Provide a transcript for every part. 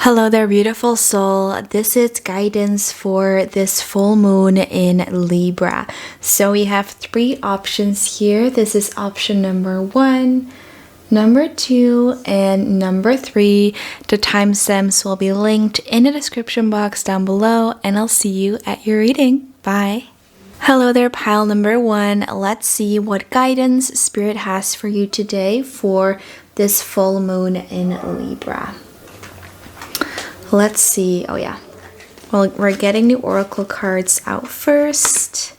Hello there, beautiful soul. This is guidance for this full moon in Libra. So we have three options here. This is option number 1, number 2, and number 3. The timestamps will be linked in the description box down below, and I'll see you at your reading. Bye. Hello there, pile number 1. Let's see what guidance Spirit has for you today for this full moon in Libra. Let's see. Oh yeah. Well, we're getting the oracle cards out first.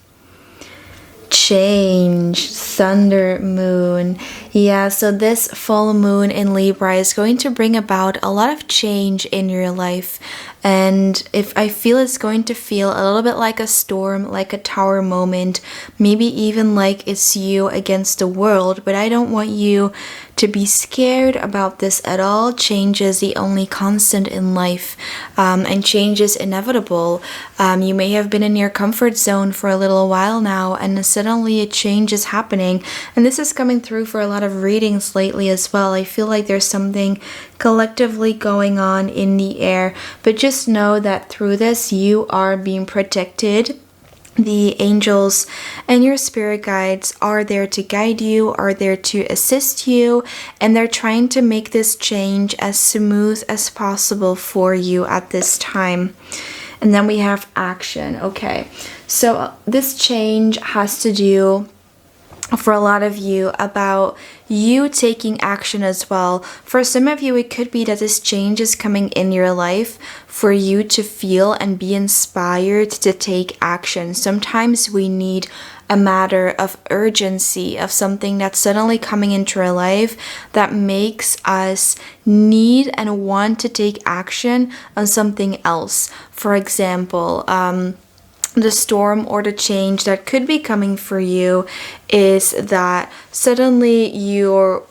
Change, thunder moon. Yeah, so this full moon in Libra is going to bring about a lot of change in your life. And if I feel it's going to feel a little bit like a storm, like a tower moment, maybe even like it's you against the world, but I don't want you to be scared about this at all. Change is the only constant in life, and change is inevitable. You may have been in your comfort zone for a little while now, and suddenly a change is happening. And this is coming through for a lot of readings lately as well. I feel like there's something collectively going on in the air, but just know that through this you are being protected. The angels and your spirit guides are there to guide you, are there to assist you, and they're trying to make this change as smooth as possible for you at this time. And then we have action. Okay, so this change has to do for a lot of you about you taking action as well. For some of you, it could be that this change is coming in your life for you to feel and be inspired to take action. Sometimes we need a matter of urgency, of something that's suddenly coming into our life that makes us need and want to take action on something else. For example, the storm or the change that could be coming for you is that suddenly you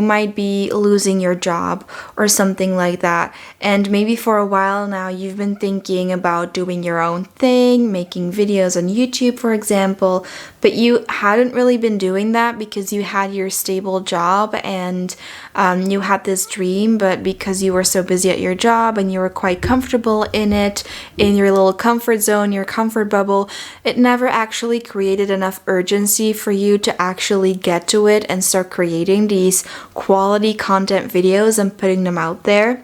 might be losing your job or something like that. And maybe for a while now you've been thinking about doing your own thing, making videos on YouTube, for example, but you hadn't really been doing that because you had your stable job and you had this dream, but because you were so busy at your job and you were quite comfortable in it, in your little comfort zone, your comfort bubble, it never actually created enough urgency for you to actually get to it and start creating these quality content videos and putting them out there.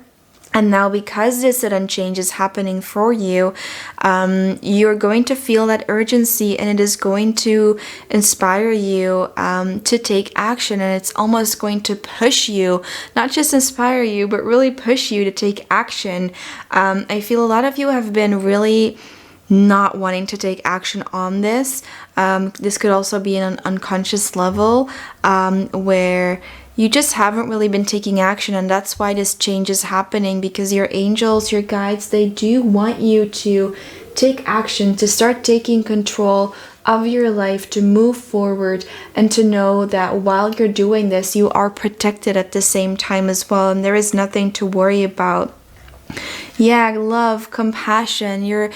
And now because this sudden change is happening for you, you're going to feel that urgency, and it is going to inspire you to take action, and it's almost going to push you, not just inspire you, but really push you to take action. I feel a lot of you have been really not wanting to take action on this. This could also be in an unconscious level where you just haven't really been taking action, and that's why this change is happening, because your angels, your guides, they do want you to take action, to start taking control of your life, to move forward, and to know that while you're doing this, you are protected at the same time as well, and there is nothing to worry about. Yeah, love, compassion,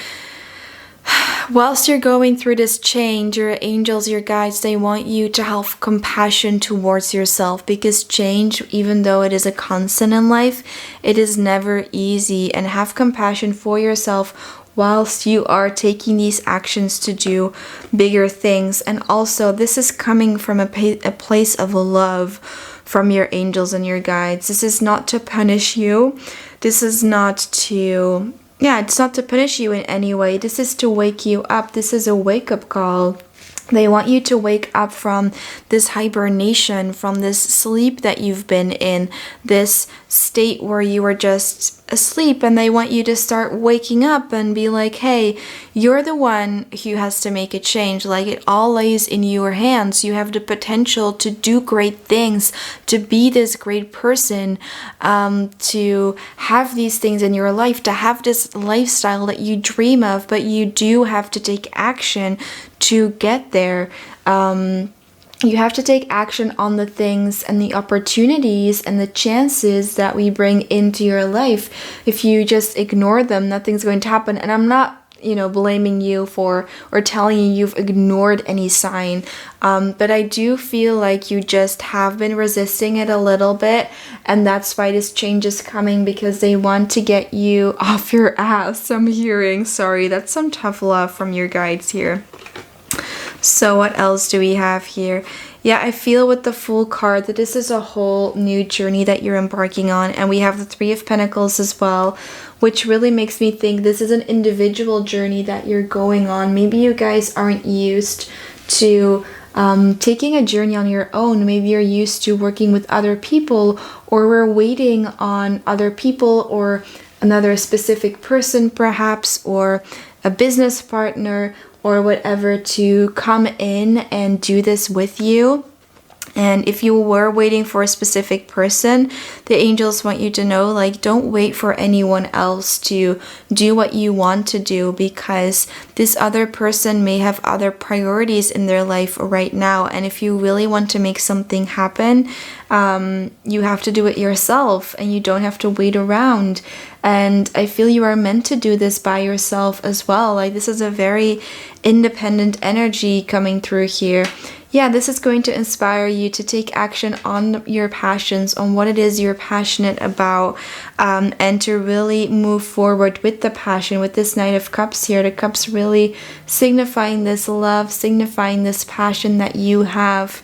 whilst you're going through this change, your angels, your guides, they want you to have compassion towards yourself, because change, even though it is a constant in life, it is never easy. And have compassion for yourself whilst you are taking these actions to do bigger things. And also, this is coming from a place of love from your angels and your guides. This is not to punish you. This is not to... it's not to punish you in any way. This is to wake you up. This is a wake-up call. They want you to wake up from this hibernation, from this sleep that you've been in, this state where you were just asleep, and they want you to start waking up and be like, hey, you're the one who has to make a change. Like, it all lays in your hands. You have the potential to do great things, to be this great person, to have these things in your life, to have this lifestyle that you dream of, but you do have to take action to get there. You have to take action on the things and the opportunities and the chances that we bring into your life. If you just ignore them, nothing's going to happen. And I'm not blaming you for or telling you you've ignored any sign. But I do feel like you just have been resisting it a little bit, and that's why this change is coming, because they want to get you off your ass. I'm hearing. Sorry, that's some tough love from your guides here. So what else do we have here? Yeah, I feel with the Fool card that this is a whole new journey that you're embarking on. And we have the Three of Pentacles as well, which really makes me think this is an individual journey that you're going on. Maybe you guys aren't used to taking a journey on your own. Maybe you're used to working with other people, or we're waiting on other people or another specific person perhaps, or a business partner or whatever, to come in and do this with you. And if you were waiting for a specific person, the angels want you to know, like, don't wait for anyone else to do what you want to do, because this other person may have other priorities in their life right now. And if you really want to make something happen, you have to do it yourself, and you don't have to wait around. And I feel you are meant to do this by yourself as well. Like, this is a very independent energy coming through here. Yeah, this is going to inspire you to take action on your passions, on what it is you're passionate about, and to really move forward with the passion. With this Knight of Cups here, the cups really signifying this love, signifying this passion that you have,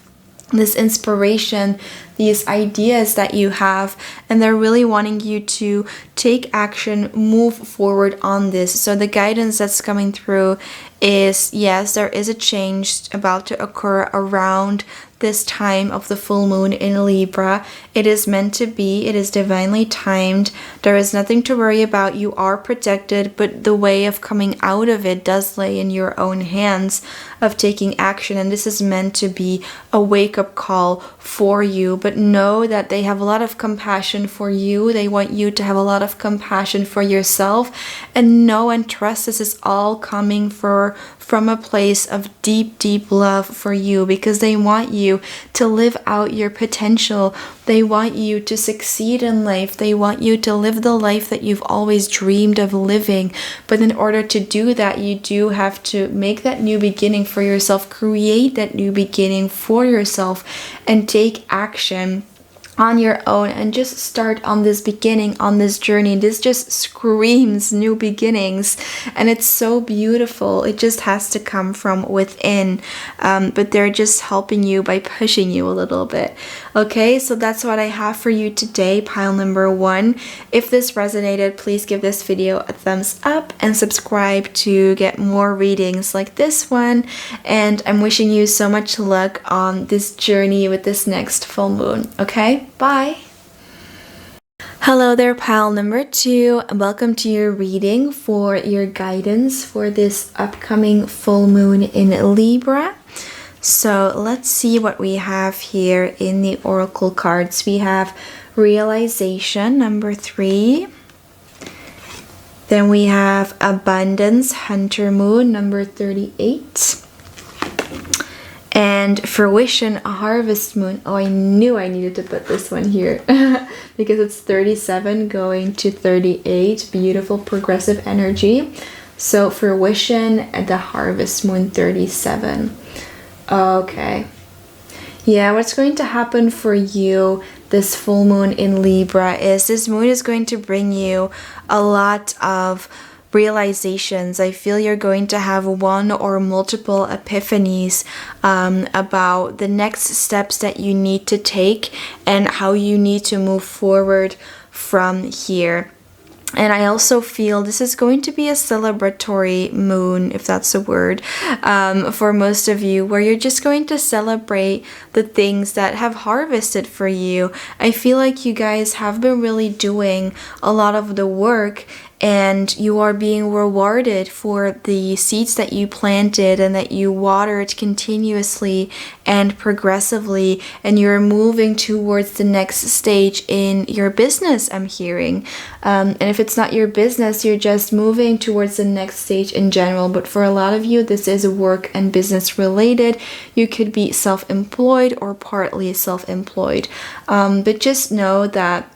this inspiration, these ideas that you have, and they're really wanting you to take action, move forward on this. So the guidance that's coming through is, yes, there is a change about to occur around this time of the full moon in Libra. It is meant to be. It is divinely timed. There is nothing to worry about. You are protected, but the way of coming out of it does lay in your own hands, of taking action. And this is meant to be a wake-up call for you. But know that they have a lot of compassion for you. They want you to have a lot of compassion for yourself. And know and trust this is all coming from a place of deep, deep love for you, because they want you to live out your potential. They want you to succeed in life. They want you to live the life that you've always dreamed of living. But in order to do that, you do have to make that new beginning for yourself, create that new beginning for yourself, and take action on your own, and just start on this beginning, on this journey. This just screams new beginnings, and it's so beautiful. It just has to come from within, but they're just helping you by pushing you a little bit. Okay, so that's what I have for you today, pile number 1. If this resonated, please give this video a thumbs up and subscribe to get more readings like this one. And I'm wishing you so much luck on this journey with this next full moon. Okay, bye. Hello there, pile number 2. Welcome to your reading for your guidance for this upcoming full moon in Libra. So let's see what we have here in the oracle cards. We have realization, number 3. Then we have abundance, hunter moon, number 38. And fruition, harvest moon. Oh, I knew I needed to put this one here because it's 37 going to 38. Beautiful progressive energy. So fruition at the harvest moon, 37. Okay. Yeah, what's going to happen for you this full moon in Libra is this moon is going to bring you a lot of realizations. I feel you're going to have one or multiple epiphanies about the next steps that you need to take and how you need to move forward from here. And I also feel this is going to be a celebratory moon, if that's a word, for most of you, where you're just going to celebrate the things that have harvested for you. I feel like you guys have been really doing a lot of the work, and you are being rewarded for the seeds that you planted and that you watered continuously and progressively, and you're moving towards the next stage in your business, I'm hearing. And if it's not your business, you're just moving towards the next stage in general. But for a lot of you, this is work and business related. You could be self-employed or partly self-employed. But just know that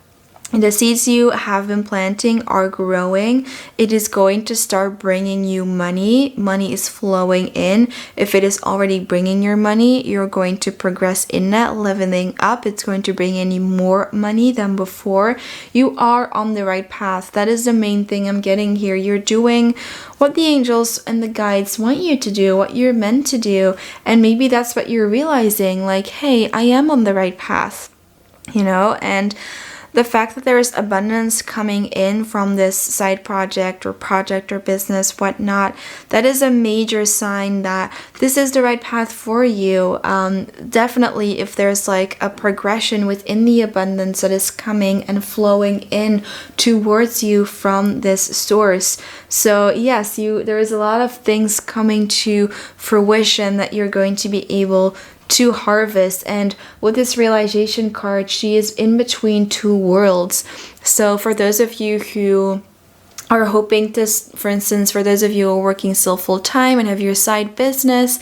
the seeds you have been planting are growing. It is going to start bringing you money. Money is flowing in. If it is already bringing your money, you're going to progress in that, leveling up. It's going to bring in you more money than before. You are on the right path. That is the main thing I'm getting here. You're doing what the angels and the guides want you to do, what you're meant to do. And maybe that's what you're realizing, like, hey, I am on the right path, and the fact that there is abundance coming in from this side project or business, whatnot, that is a major sign that this is the right path for you. Definitely, if there's like a progression within the abundance that is coming and flowing in towards you from this source. So yes, there is a lot of things coming to fruition that you're going to be able to harvest. And with this realization card, she is in between two worlds. So for those of you who are hoping to, for instance, for those of you who are working still full-time and have your side business,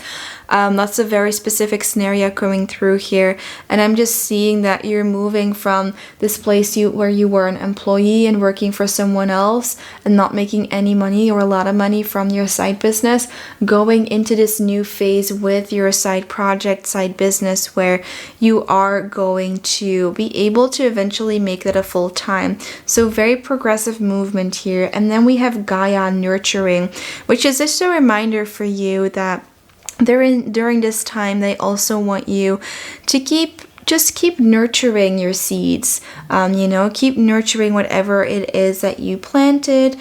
that's a very specific scenario coming through here. And I'm just seeing that you're moving from this place where you were an employee and working for someone else and not making any money or a lot of money from your side business, going into this new phase with your side project, side business, where you are going to be able to eventually make that a full-time. So very progressive movement here. And then we have Gaia nurturing, which is just a reminder for you that during this time, they also want you to keep nurturing your seeds, keep nurturing whatever it is that you planted,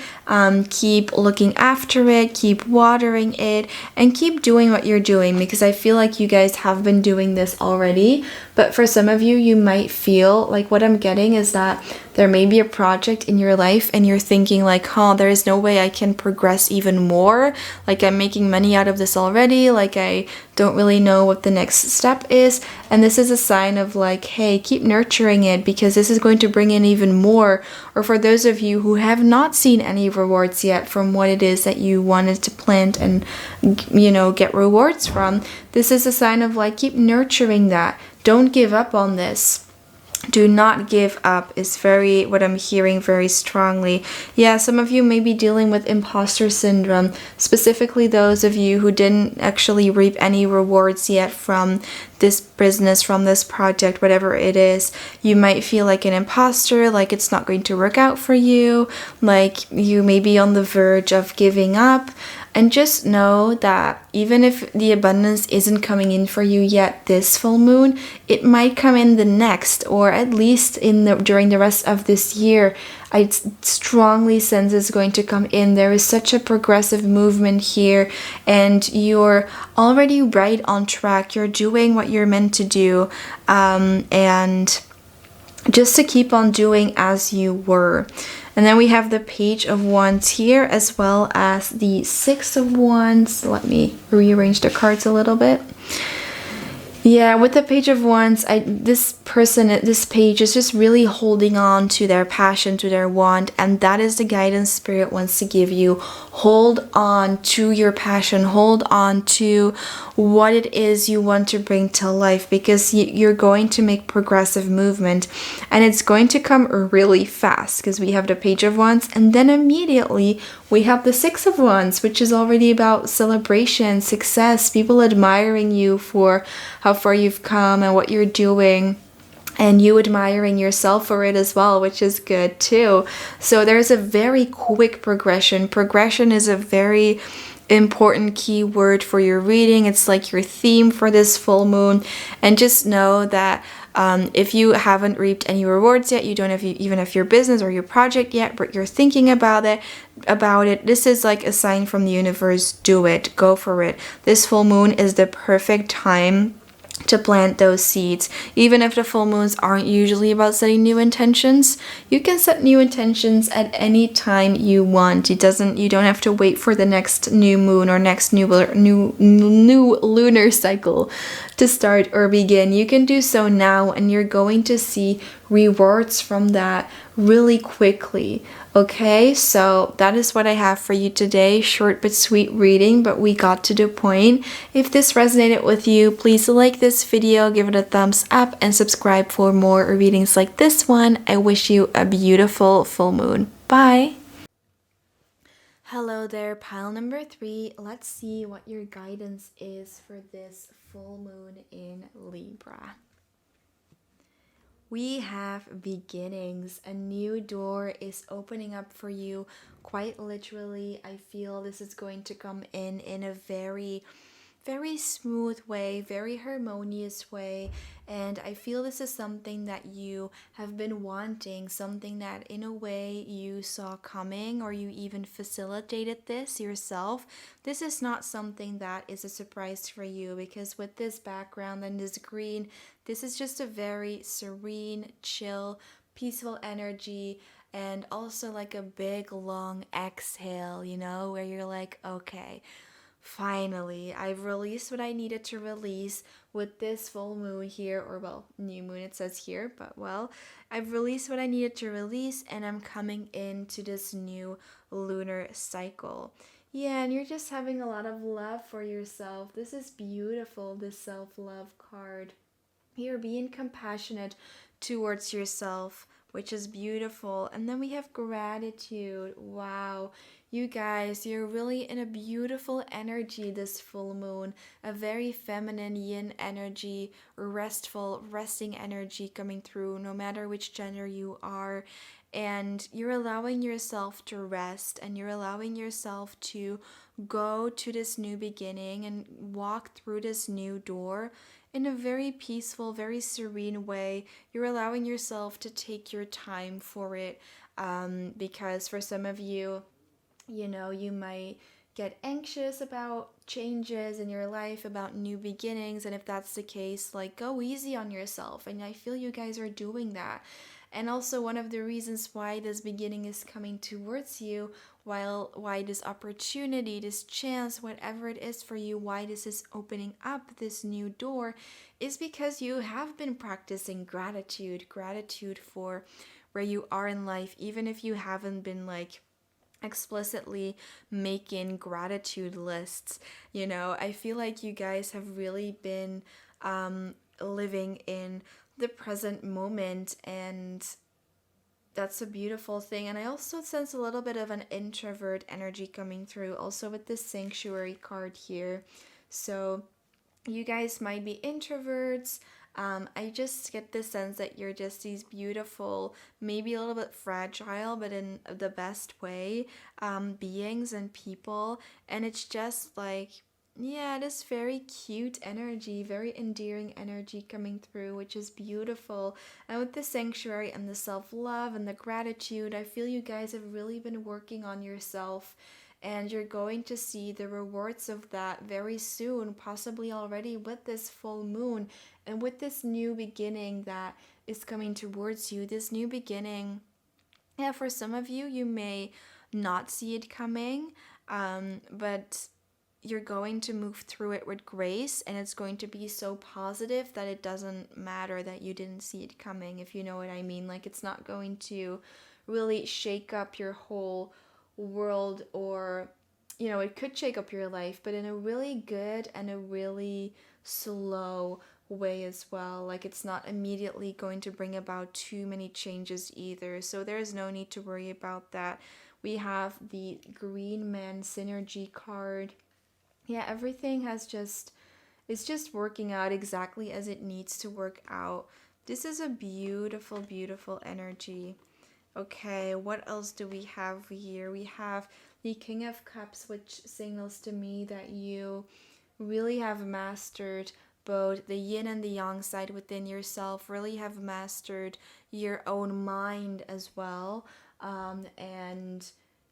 keep looking after it, keep watering it, and keep doing what you're doing, because I feel like you guys have been doing this already. But for some of you, you might feel like, what I'm getting is that there may be a project in your life and you're thinking like, there is no way I can progress even more. Like, I'm making money out of this already. Like, I don't really know what the next step is. And this is a sign of like, hey, keep nurturing it, because this is going to bring in even more. Or for those of you who have not seen any rewards yet from what it is that you wanted to plant and, get rewards from, this is a sign of like, keep nurturing that. Don't give up on this. Do not give up is what I'm hearing very strongly. Yeah, some of you may be dealing with imposter syndrome, specifically those of you who didn't actually reap any rewards yet from this business, from this project, whatever it is. You might feel like an imposter, like it's not going to work out for you, like you may be on the verge of giving up. And just know that even if the abundance isn't coming in for you yet this full moon, it might come in the next, or at least during the rest of this year. I strongly sense it's going to come in. There is such a progressive movement here, and you're already right on track. You're doing what you're meant to do, and just to keep on doing as you were. And then we have the Page of Wands here, as well as the Six of Wands. Let me rearrange the cards a little bit. Yeah, with the Page of Wands, this page is just really holding on to their passion, to their wand, and that is the guidance Spirit wants to give you. Hold on to your passion. Hold on to what it is you want to bring to life, because you're going to make progressive movement, and it's going to come really fast, because we have the Page of Wands, and then immediately we have the Six of Wands, which is already about celebration, success, people admiring you for how far you've come and what you're doing, and you admiring yourself for it as well, which is good too. So there's a very quick progression. Progression is a very important key word for your reading. It's like your theme for this full moon. And just know that if you haven't reaped any rewards yet, you don't have even if your business or your project yet, but you're thinking about it, this is like a sign from the universe. Do it. Go for it. This full moon is the perfect time to plant those seeds. Even if the full moons aren't usually about setting new intentions, you can set new intentions at any time you want. You don't have to wait for the next new moon or next new lunar cycle to start or begin. You can do so now, and you're going to see rewards from that really quickly. Okay, so that is what I have for you today. Short but sweet reading, but we got to the point. If this resonated with you, please like this video, give it a thumbs up, and subscribe for more readings like this one. I wish you a beautiful full moon. Bye! Hello there, pile number 3. Let's see what your guidance is for this full moon in Libra. We have beginnings. A new door is opening up for you. Quite literally, I feel this is going to come in a very smooth way, very harmonious way. And I feel this is something that you have been wanting, something that in a way you saw coming, or you even facilitated this yourself. This is not something that is a surprise for you, because with this background and this green, this is just a very serene, chill, peaceful energy. And also like a big long exhale, where you're like, okay, finally, I've released what I needed to release with this full moon here, or well, new moon it says here, but well, I've released what I needed to release, and I'm coming into this new lunar cycle. Yeah, and you're just having a lot of love for yourself. This is beautiful, this self-love card. You're being compassionate towards yourself, which is beautiful. And then we have gratitude. Wow. You guys, you're really in a beautiful energy this full moon. A very feminine yin energy, restful, resting energy coming through, no matter which gender you are. And you're allowing yourself to rest, and you're allowing yourself to go to this new beginning and walk through this new door in a very peaceful, very serene way. You're allowing yourself to take your time for it, because for some of you, you might get anxious about changes in your life, about new beginnings, and if that's the case, like, go easy on yourself. And I feel you guys are doing that. And also, one of the reasons why this beginning is coming towards you, why this opportunity, this chance, whatever it is for you, why this is opening up this new door, is because you have been practicing gratitude for where you are in life, even if you haven't been like explicitly making gratitude lists. I feel like you guys have really been living in the present moment, and that's a beautiful thing. And I also sense a little bit of an introvert energy coming through, also with this sanctuary card here. So you guys might be introverts. I just get the sense that you're just these beautiful, maybe a little bit fragile, but in the best way, beings and people. And it's just like, yeah, this very cute energy, very endearing energy coming through, which is beautiful. And with the sanctuary and the self-love and the gratitude, I feel you guys have really been working on yourself, and you're going to see the rewards of that very soon, possibly already with this full moon and with this new beginning that is coming towards you. This new beginning, yeah, for some of you, you may not see it coming, but you're going to move through it with grace, and it's going to be so positive that it doesn't matter that you didn't see it coming, if you know what I mean. Like, it's not going to really shake up your whole world, or it could shake up your life, but in a really good and a really slow way as well. Like, it's not immediately going to bring about too many changes either, so there's no need to worry about that. We have the Green Man Synergy card. Yeah, everything it's just working out exactly as it needs to work out. This is a beautiful, beautiful energy. Okay, what else do we have here? We have the King of Cups, which signals to me that you really have mastered both the yin and the yang side within yourself, really have mastered your own mind as well. And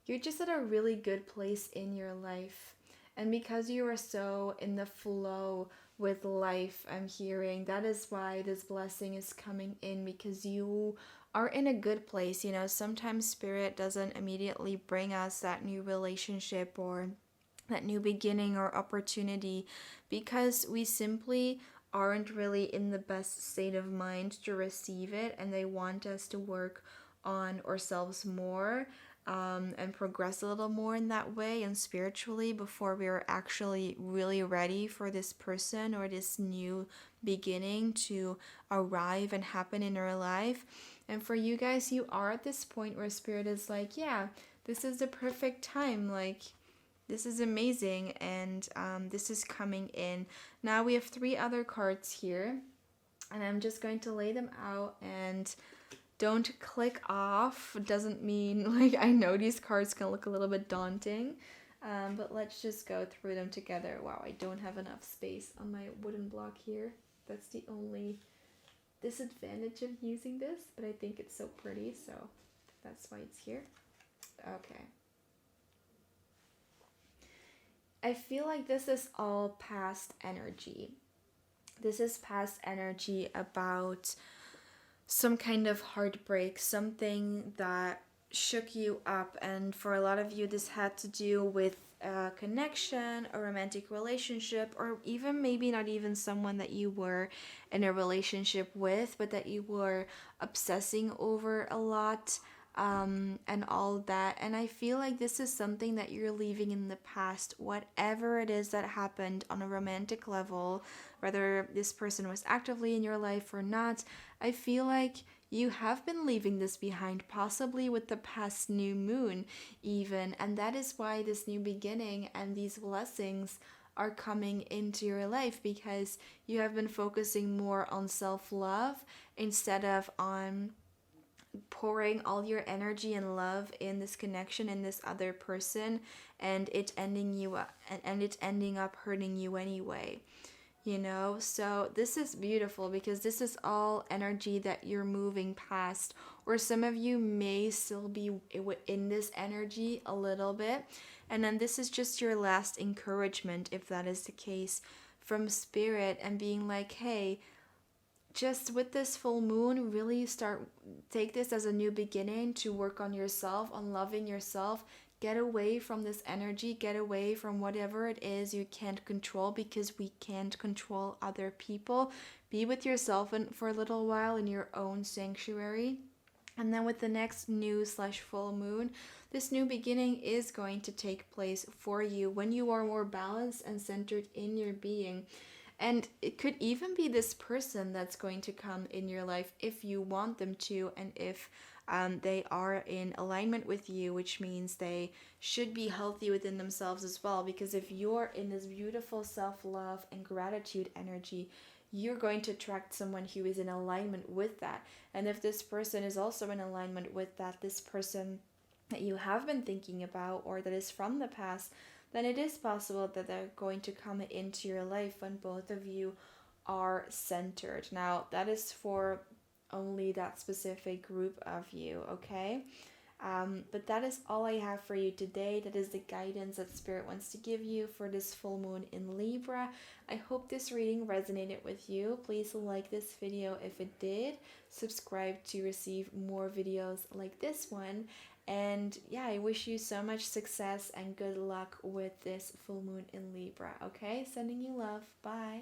you're just at a really good place in your life. And because you are so in the flow with life, I'm hearing that is why this blessing is coming in, because you are in a good place. Sometimes spirit doesn't immediately bring us that new relationship or that new beginning or opportunity, because we simply aren't really in the best state of mind to receive it, and they want us to work on ourselves more, and progress a little more in that way and spiritually before we are actually really ready for this person or this new beginning to arrive and happen in our life. And for you guys, you are at this point where Spirit is like, yeah, this is the perfect time. Like, this is amazing, and this is coming in. Now we have 3 other cards here, and I'm just going to lay them out, and don't click off. It doesn't mean, like, I know these cards can look a little bit daunting, but let's just go through them together. Wow, I don't have enough space on my wooden block here. That's the only disadvantage of using this, but I think it's so pretty, so that's why it's here. Okay. I feel like this is all past energy. This is past energy about some kind of heartbreak, something that shook you up. And for a lot of you, this had to do with a connection, a romantic relationship, or even maybe not even someone that you were in a relationship with, but that you were obsessing over a lot. And all that. And I feel like this is something that you're leaving in the past, whatever it is that happened on a romantic level, whether this person was actively in your life or not. I feel like you have been leaving this behind, possibly with the past new moon, even. And that is why this new beginning and these blessings are coming into your life, because you have been focusing more on self-love instead of on pouring all your energy and love in this connection in this other person, and it ending up hurting you anyway, you know. So this is beautiful, because this is all energy that you're moving past, or some of you may still be in this energy a little bit. And then this is just your last encouragement, if that is the case, from Spirit, and being like, hey, just with this full moon, really take this as a new beginning to work on yourself, on loving yourself. Get away from this energy, get away from whatever it is you can't control, because we can't control other people. Be with yourself and for a little while in your own sanctuary. And then with the next new/full moon, this new beginning is going to take place for you when you are more balanced and centered in your being. And it could even be this person that's going to come in your life if you want them to, and if they are in alignment with you, which means they should be healthy within themselves as well. Because if you're in this beautiful self-love and gratitude energy, you're going to attract someone who is in alignment with that. And if this person is also in alignment with that, this person that you have been thinking about or that is from the past, then it is possible that they're going to come into your life when both of you are centered. Now, that is for only that specific group of you, okay? But that is all I have for you today. That is the guidance that Spirit wants to give you for this full moon in Libra. I hope this reading resonated with you. Please like this video if it did. Subscribe to receive more videos like this one. And yeah, I wish you so much success and good luck with this full moon in Libra, okay? Sending you love. Bye.